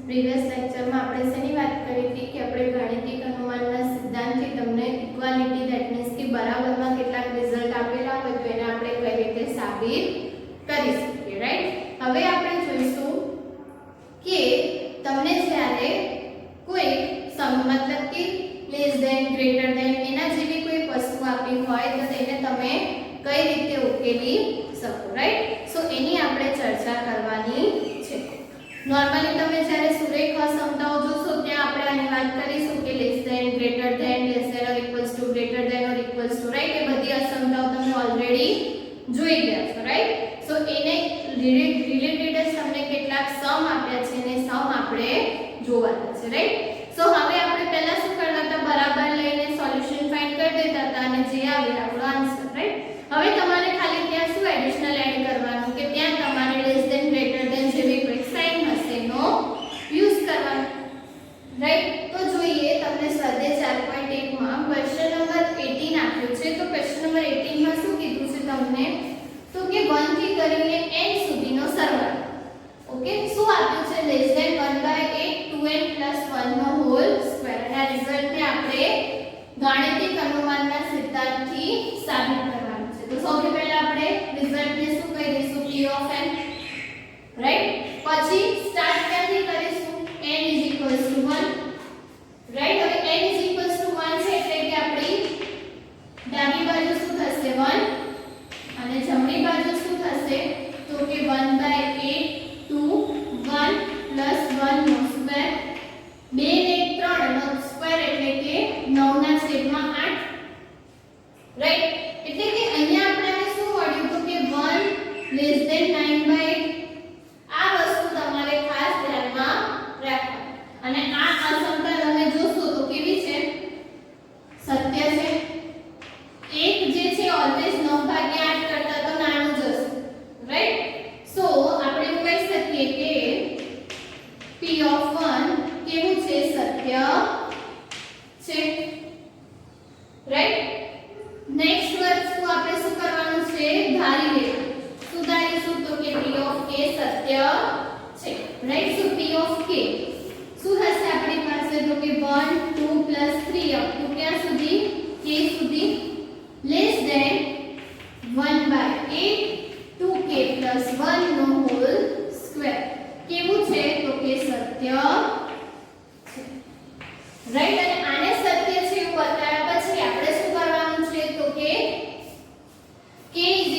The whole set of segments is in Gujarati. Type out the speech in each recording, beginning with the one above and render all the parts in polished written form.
પ્રીવિયસ લેક્ચરમાં આપણે શેની વાત કરી હતી કે આપણે ગાણિતિક અનુમાનના સિદ્ધાંતથી તમને ઇક્વાલિટી ધેટ મીન્સ કે બરાબરમાં કેટલાક રિઝલ્ટ આપેલા હોય તો એને આપણે કઈ રીતે સાબિત કરી શકીએ, રાઈટ? હવે આપણે જોઈશું કે તમને જ્યારે કોઈ મતલબ કે લેસ ધેન ગ્રેટર ધેન એના જેવી કોઈ વસ્તુ આપી હોય તો તેને તમે કઈ રીતે ઉકેલી શકો, રાઈટ? સો એની આપણે ચર્ચા કરવાની છે. નોર્મલી તમે જ્યારે સુરેખ અસમતાઓ જોશો ત્યાં આપણે આની વાત કરીશું કે less than greater than less than or equals to greater than or equals to, right? એ બધી અસમતાઓ તમે ઓલરેડી જોઈ ગયા છો, રાઈટ? સો એને રિલેટેડ જ તમને કેટલાક સમ આપ્યા છે અને સમ આપણે જોવાના છે, રાઈટ? સો હવે આપણે પહેલા શું કરતા હતા, બરાબર લઈને સોલ્યુશન ફાઇન્ડ કરી દેતા હતા અને જે આવે આપણો આન્સર, રાઈટ? હવે તમારે ખાલી ત્યાં શું એડિશનલ એડ કરવાનું કે ત્યાં તમારે લેસ ધેન ગ્રેટર ધેન જેવી કોઈ સાઇન હશે નો યુઝ કરવાનો, રાઈટ? તો જોઈએ તમને સ્વાધ્યાય 4.1 માં ક્વેશ્ચન નંબર 18 આપ્યું છે. તો ક્વેશ્ચન નંબર 18 માં શું કીધું છે તમને, તો કે 1 થી કરીને n સુધીનો સરવાળો. ઓકે, શું આપ્યું છે? લેસ ધેન 1/8 2n + 1 નો હોલ સ્ક્વેર. અને આ રિઝલ્ટને આપણે ગાણિતિક અનુમાનના સિદ્ધાંતથી સાબિત કરવાનું છે. તો સૌથી પહેલા આપણે રિઝલ્ટને શું કહી દઈશું? p of n, right? પછી સ્ટાર્ટ ક્યાંથી કરીશું? n = 1, right? હવે n = 1 છે એટલે કે આપણી ડાબી બાજુ શું થશે? 1 અને જમણી બાજુ શું થશે? તો કે 1/8 2 1 + 1 નો સ્ક્વેર, 2 ને 3 નો સ્ક્વેર એટલે કે 9/8, રાઈટ? એટલે કે અહીંયા આપણને શું મળ્યું તો કે 1 લેસ ધેન 9/8. આ વસ્તુ તમારે ખાસ ધ્યાનમાં રાખવાની. અને આ અસમતા તમે જોશો તો કેવી છે? સત્ય છે. એક જે છે ઓલવેઝ 9/8 કરતા તો નાનું જ હશે, રાઈટ? સો આપણે એવું કહી શકીએ કે p of 1 કેવું છે? સત્ય છે, રાઈટ? નેક્સ્ટ વસ્તુ આપણે શું કરવાનું છે? ધારી લેવાનું. શું ધારીશું? તો કે p of k સત્ય છે, right? So p of k શું હશે આપણી પાસે? તો કે 1 2 + 3 અપ ટુ ક્યાં સુધી? k સુધી. લેસ ધેન 1/8 2k + 1 નો હોલ સ્ક્વેર. કેવું છે? તો કે સત્ય છે, રાઈટ? અને આને સત્ય છે એવું બતાવ્યા પછી આપણે શું કરવાનું છે? તો કે n =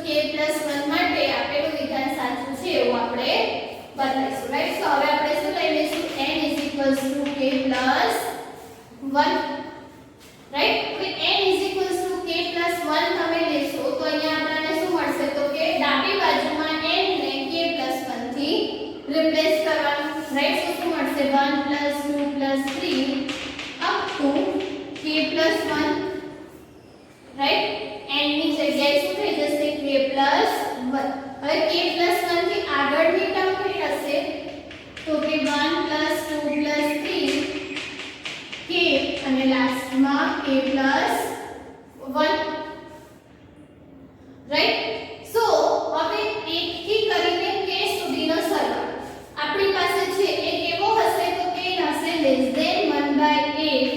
k + 1 માટે આપેલું વિધાન સાચું છે એવું આપણે બતાવીશું, રાઈટ? તો હવે આપણે શું લઈ લઈશું? n = k + 1, right? હવે n = k + 1 તમે લેશો તો અહીંયા આપણને શું મળશે? તો કે ડાબી બાજુમાં n ને k + 1 થી રિપ્લેસ કરવાનું, રાઈટ? તો શું મળશે? 1 + 2 + 3 up to k + 1, right? n ની જગ્યાએ શું થઈ જશે? k + 1. હવે k + 1 થી આગળની ટર્મ કઈ હશે? તો કે 1 + 2 + 3 k અને લાસ્ટમાં k + 1, રાઈટ? સો હવે 1 થી કરીને k સુધીનો સરવાળો આપણી પાસે છે એ કેવો હશે? તો કે હશે લેસ ધેન 1/8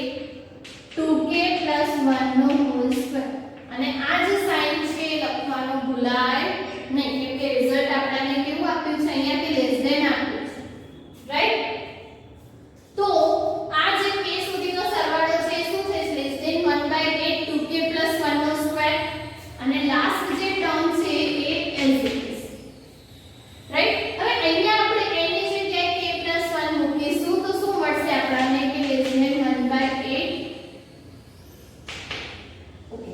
2k + 1 નો હોલ સ્ક્વેર. અને આ જે સાઇન છે એ લખવાનું ભૂલાય નહીં કેમ કે રિઝલ્ટ આપણને કેવું આપ્યું છે? અહીંયાથી લેસ ધેન આપ્યું છે, રાઈટ? તો આ જે k સુધીનો સરવાળો છે શું છે? લેસ ધેન 1/8 2k + 1 નો સ્ક્વેર. અને લાસ્ટ જે ટર્મ છે એ એઝ ઇટ ઇઝ, રાઈટ? હવે અહીંયા આપણે n ની જગ્યાએ k + 1 મૂકીશું તો શું મળશે આપણને? કે લેસ ધેન 1/8 ઓકે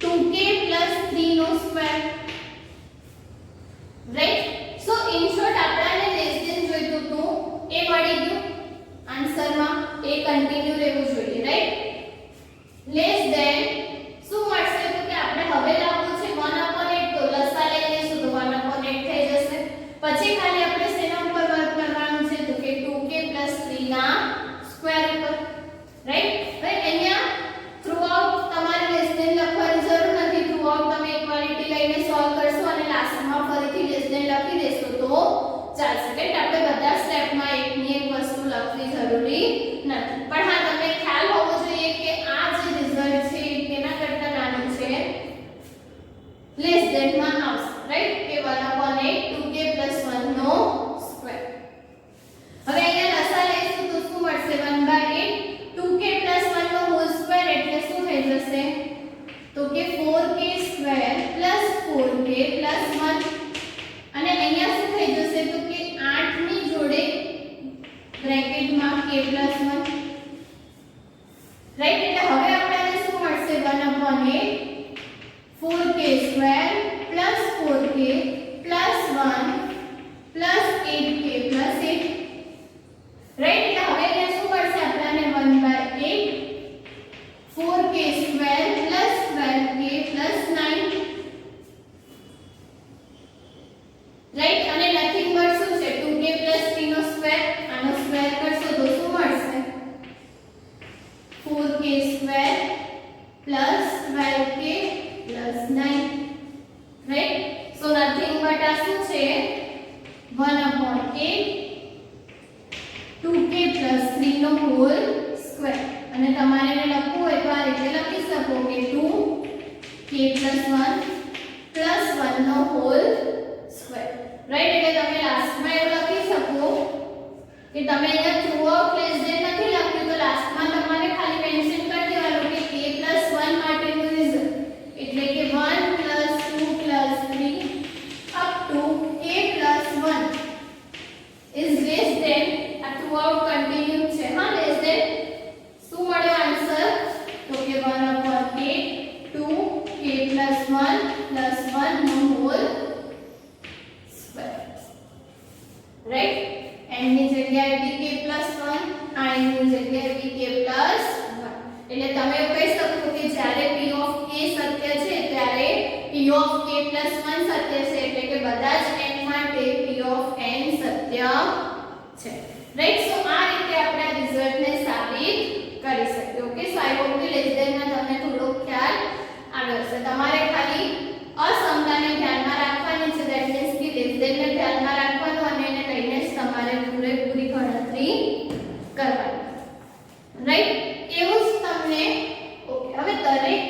2k + 3 નો square, right? So in short આપણને લેસ ધેન જોઈતું હતું એ મળી ગયું આન્સરમાં. એ કન્ટિન્યુ રહેવું જોઈએ, રાઈટ? લેસ ધેન શું મળશે? તો કે આપણે હવે લાવવું છે 1/8 તો લસા લઈ લઈશું તો 1/8 થઈ જશે. પછી ખાલી આપણે શેના ઉપર વર્ક કરવાનું છે? તો કે 2k + 3 ના સ્ક્વેર ઉપર, રાઈટ? હવે અહીંયા થ્રુઆઉટ તમારે લેસ ધેન લખવાની જરૂર નથી. થ્રુઆઉટ તમે ઇક્વાલિટી લઈને સોલ્વ કરશો અને લાસ્ટમાં ફરીથી લેસ ધેન લખી દેશો તો ચાલશે, રાઈટ? આપણે 1/8 2k + 3 નો હોલ સ્ક્વેર અને તમારે એને લખવું હોય તો આ રીતે લખી શકો કે 2k + 1 + 1 નો હોલ સ્ક્વેર રાઈટ એટલે તમે લાસ્ટમાં એવું લખી શકો કે તમે અહીંયા થ્રુઆઉટ લેસ ધેન નથી લખ્યું તો લાસ્ટમાં તમારે ખાલી મેન્શન કરી દેવાનું કે k + 1 માટેનું રિઝલ્ટ એટલે કે 1 + 2 + 3 up to k + 1 is less than આ થ્રુઆઉટ કન્ટિન્યુ છે હા લેસ ધેન શું મળ્યો આન્સર તો કે 1/8 2k + 1 + 1 નો હોલ સ્ક્વેર રાઈટ n ની જગ્યાએ bk + 1 i ની જગ્યાએ bk + 1 એટલે તમે એવું કહી શકો કે જ્યારે p of k સત્ય છે ત્યારે p of k + 1 સત્ય છે એટલે કે બધા જ n માટે p of n સત્ય છે રાઈટ સો આ રીતે આપણે આ રિઝલ્ટને સાબિત કરી શકીએ ઓકે સો આઈ હોપ કે લેસ ધેન માં તમને થોડો ખ્યાલ આવ્યો હશે તમારે ખાલી અસમતાને ધ્યાનમાં રાખવાની છે ધેટ મીન્સ કે લેસ ધેન ને ધ્યાનમાં રાખવાનું અને એને લઈને જ તમારે પૂરેપૂરી ગણતરી કરવાની રાઈટ એવું જ તમને ઓકે હવે દરેક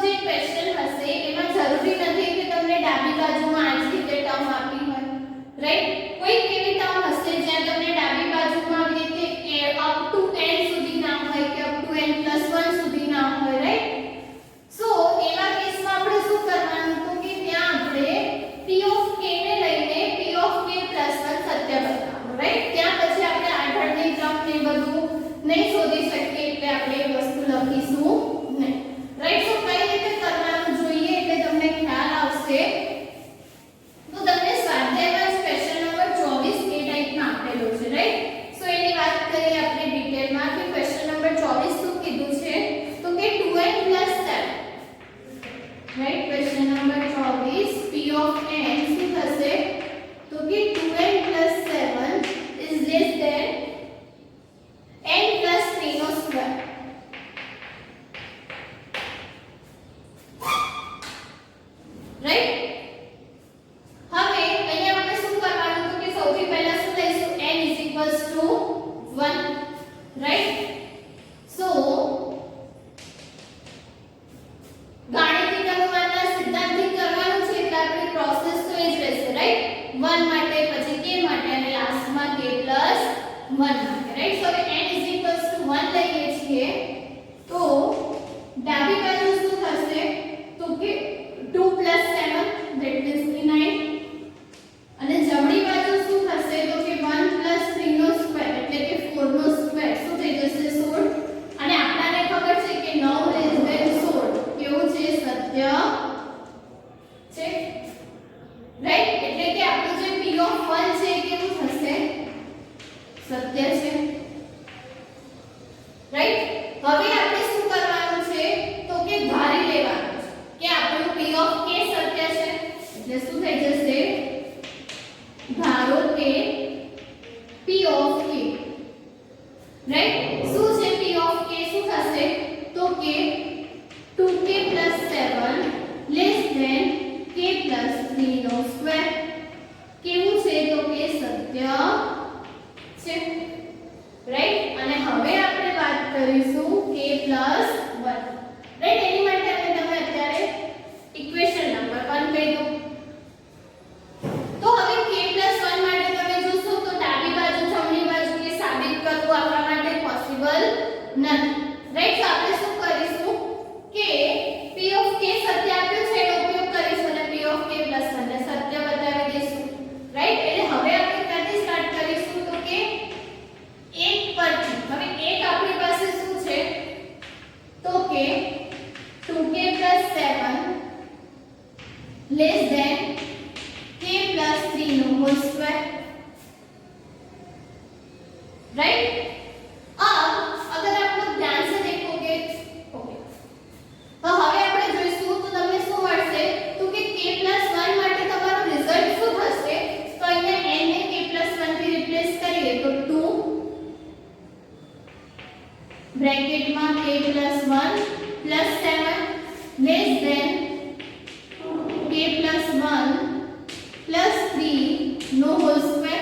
જે ક્વેશ્ચન હશે એમાં જરૂરી નથી કે તમને ડાબી બાજુમાં આ જ રીતે ટર્મ આપી હોય રાઈટ કોઈ એવી ટર્મ હશે જ્યાં તમને ડાબી બાજુમાં આવી રીતે અપ ટુ n સુધી ના હોય કે અપ ટુ n + 1 સુધી ના હોય રાઈટ સો એવા કેસમાં આપણે શું કરવાનું તો કે ત્યાં આપણે p of k ને લઈને p of k + 1 સત્ય બતાવવાનું રાઈટ ત્યાં પછી આપણે આગળની ટર્મ ને બધું નહીં શોધી શકીએ એટલે આપણે એ વસ્તુ લખીશું નહીં રાઈટ સો કઈ રીતે કરવાનું જોઈએ એટલે તમને ખ્યાલ આવશે તો તમને સ્વાધ્યાયમાં ક્વેશ્ચન નંબર 24 એ ટાઈપમાં આપેલો છે રાઈટ સો એની વાત કરીએ આપણે ડિટેલમાં કે ક્વેશ્ચન નંબર 24 શું કીધું છે તો કે 2n + 7 right question number 24 p of n શું થશે તો કે 2n + 7 is less than n + 3 નો સ્ક્વેર રાઈટ હવે અહીંયા આપણે શું કરવાનું તો કે સૌથી પહેલા શું લઈશું n = 1 રાઈટ સો ગાણિતિક અનુમાનના સિદ્ધાંતથી કરવાનું છે એટલે આપણી પ્રોસેસ તો એ જ રહેશે રાઈટ 1 માટે પછી k માટે અને લાસ્ટમાં k + 1 માટે રાઈટ સો હવે n = 1 લઈએ છીએ તો ડાબી બાજુ શું થશે તો કે 2 + 7 that means 9 અને જમણી બાજુ શું થશે તો કે 1 + 3 નો સ્ક્વેર એટલે કે 4 નો સ્ક્વેર શું થઈ જશે 16 અને આપણને ખબર છે કે 9 > 16 કેવું છે સત્ય છે રાઈટ એટલે કે આપણું જે p of 1 છે એ કેવું થશે સત્ય છે રાઈટ હવે આપણે શું કરવાનું છે તો કે ધારી લેવાનું છે કે આપણું p of k સત્ય છે એટલે શું થઈ જશે ધારો કે p of k રાઈટ શું છે p of k શું થશે તો કે 2k + 7 less than k + 3 નો સ્ક્વેર કેવું છે તો કે સત્ય છે રાઈટ અને હવે આપણે વાત કરીશું k + 1 રાઈટ એની માટે આપણે તમે અત્યારે ઇક્વેશન નંબર 1 કહી દો તો હવે k + 1 માટે તમે જોશો તો ડાબી બાજુ જમણી બાજુ કે સાબિત કરવું આપણા માટે પોસિબલ નથી રાઈટ તો આપણે શું કરીશું કે p of k સત્ય આપ્યું છે એનો ઉપયોગ કરીશું અને p of k + 1 ને સત્ય બતાવી દઈશું રાઈટ એટલે હવે આપણે ક્યાંથી સ્ટાર્ટ કરીશું તો કે 1 પરથી હવે 1 આપણી પાસે શું છે તો કે 2k + 7 less than k + 3 નો હોલ સ્ક્વેર राइट अब अगर आप लोग ध्यान से देखोगे ओके तो હવે આપણે જોઈશું તો તમને શું મળશે તો કે k + 1 માટે તમારો રિઝલ્ટ શું થશે તો અહીંયા n ને k + 1 થી રિપ્લેસ કરીએ તો 2 બ્રેકેટમાં k + 1 + 7 less than k + 1 + 3 નો હોલ સ્ક્વેર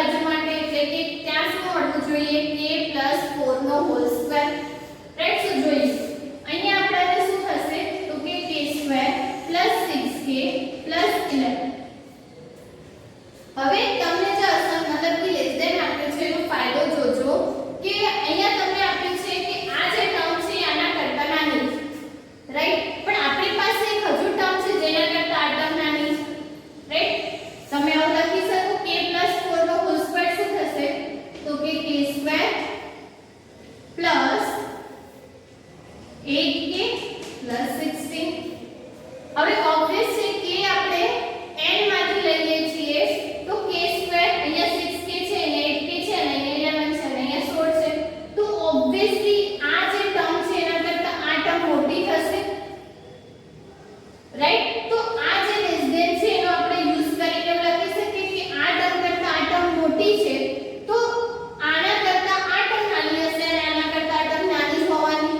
બાજુ માટે એટલે કે ત્યાં શું મળવું જોઈએ k + 4 નો હોલ સ્ક્વેર રાઈટ સો જોઈએ અહીંયા આપણને શું થશે તો કે k² + 6k + 11 હવે તમને જે મતલબ કે લેસ ધેન આપ્યું છે એનો ફાયદો જોજો કે અહીંયા તમને આપ્યું છે કે આ જે ટર્મ છે આના કરતા નાની રાઈટ પણ આપણી પાસે એક હજુ ટર્મ છે જેના કરતા આ ટર્મ નાની છે રાઈટ તમે આવું લખી શકો k + 4 નો હોલ સ્ક્વેર શું થશે તો કે k² + 8k + 16 હવે ઓબ્વિયસ છે કે આપણે n માંથી લઈએ છીએ તો k² અહીંયા 6k છે અને 8k છે અને અહીંયા 11 છે અને અહીંયા 16 છે તો ઓબ્વિયસલી આ જે ટર્મ છે એના કરતા આ ટર્મ મોટી થશે રાઈટ તો આ જે લેસ ધેન છે એનો આપણે યુઝ કરીને લખી શકીએ કે આ ટર્મ કરતા આ ટર્મ મોટી છે તો આના કરતા આ ટર્મ નાની હશે અને આના કરતા આ ટર્મ નાની જ હોવાની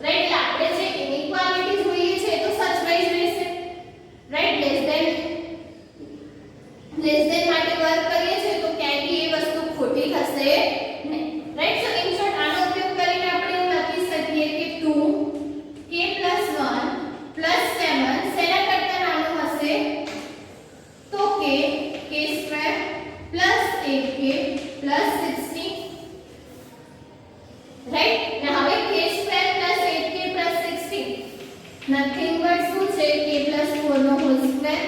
રાઈટ એટલે આપણે જે ઇનઇક્વાલિટી જોઈએ છે તો સચવાઈ જ રહેશે રાઈટ લેસ ધેન માટે વર્ક કરીએ છીએ તો ક્યાંય એ વસ્તુ ખોટી થશે નહીં રાઈટ સો ઇન શોર્ટ આનો ઉપયોગ કરીને આપણે એવું લખી શકીએ કે 2k + 1 + 7 સેના કરતા નાનું હશે તો કે k² + 8k + 16 રાઈટ ને હવે k² + 8k + 16 નથિંગ બટ શું છે k + 4 નો હોલ સ્ક્વેર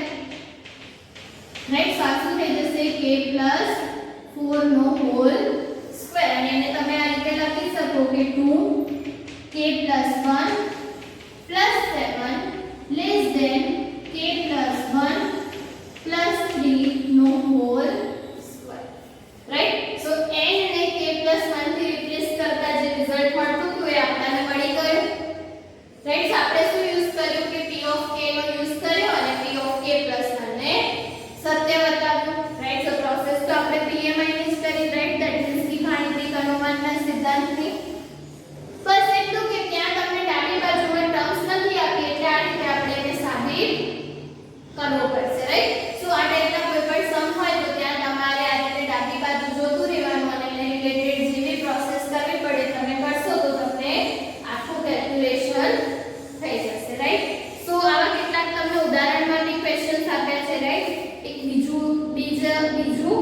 રાઈટ સાચું થઈ જશે k + 4 નો હોલ સ્ક્વેર અને એને તમે આ રીતે લખી શકો કે 2k + 1 + 7 લેસ ધેન k + 1 + 3 નો whole square right so n ને k + 1 થી રિપ્લેસ કરતા જે રિઝલ્ટ મળતું હતું એ આપણને મળી ગયું રાઈટ આપણે શું યુઝ કર્યું કે p ઓફ k નો યુઝ કર્યો અને p ઓફ k + 1 ને સત્ય બતાવ્યું રાઈટ સો પ્રોસેસ તો આપણે PMI ની જ કરી રાઈટ ધેટ મીન્સ કે ગાણિતિક અનુમાનના સિદ્ધાંતની બસ એટલું કે ત્યાં તમને ડાબી બાજુમાં ટર્મ્સ નથી આપી એટલે આ રીતે આપણે એને સાબિત કરવો પડશે રાઈટ સો આ ટાઈપના કોઈ પણ સમ હોય તો ત્યાં તમારે આ રીતે ડાબી બાજુ જોતું રહેવાનું અને એને રિલેટેડ જેવી પ્રોસેસ કરવી પડે તમે કરશો તો તમને આખું કેલ્ક્યુલેશન થઈ જશે રાઈટ સો આવા કેટલાક તમને ઉદાહરણમાંથી ક્વેશ્ચન્સ આપ્યા છે રાઈટ બીજું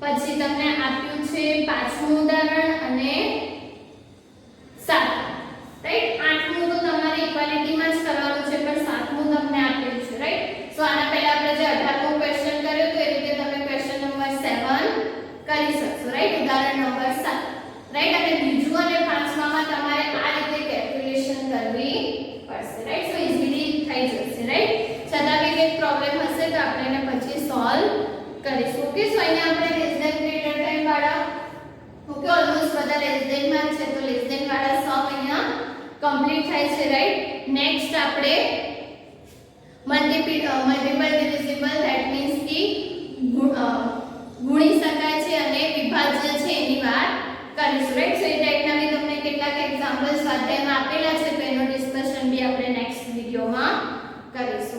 પછી તમને આપ્યું છે પાંચમું ઉદાહરણ અને સાતમું રાઈટ આઠમું તો તમારે ઇક્વાલિટીમાં જ કરવાનું છે પણ સાતમું તમને આપેલું છે રાઈટ સો આના પહેલા આપણે જે 18મો ક્વેશ્ચન કર્યો તો એ રીતે તમે ક્વેશ્ચન નંબર 7 કરી શકશો રાઈટ ઉદાહરણ નંબર 7 રાઈટ અને બીજું અને પાંચમામાં તમારે આ રીતે કેલ્ક્યુલેશન કરવી પડશે રાઈટ સો ઈઝીલી થઈ જશે રાઈટ છતાં બી કંઈક પ્રોબ્લેમ હશે તો આપણે એને પછી સોલ્વ કરીશું ઓકે સો અહીંયા આપણે લેસ ધેન ગ્રેટર ધેન વાળા ઓકે ઓલમોસ્ટ બધા લેસ ધેન માં છે તો લેસ ધેન વાળા સમ અહીંયા કમ્પ્લીટ થાય છે રાઈટ નેક્સ્ટ આપણે મલ્ટીપલ ડિવિઝિબલ ધેટ મીન્સ કે ગુણી શકાય છે અને વિભાજ્ય છે એની વાત કરીશું રાઈટ સો એ ટાઈપના બી તમને કેટલાક એક્ઝામ્પલ્સ સ્વાધ્યાયમાં આપેલા છે તો એનો ડિસ્કશન બી આપણે નેક્સ્ટ વિડિયોમાં કરીશું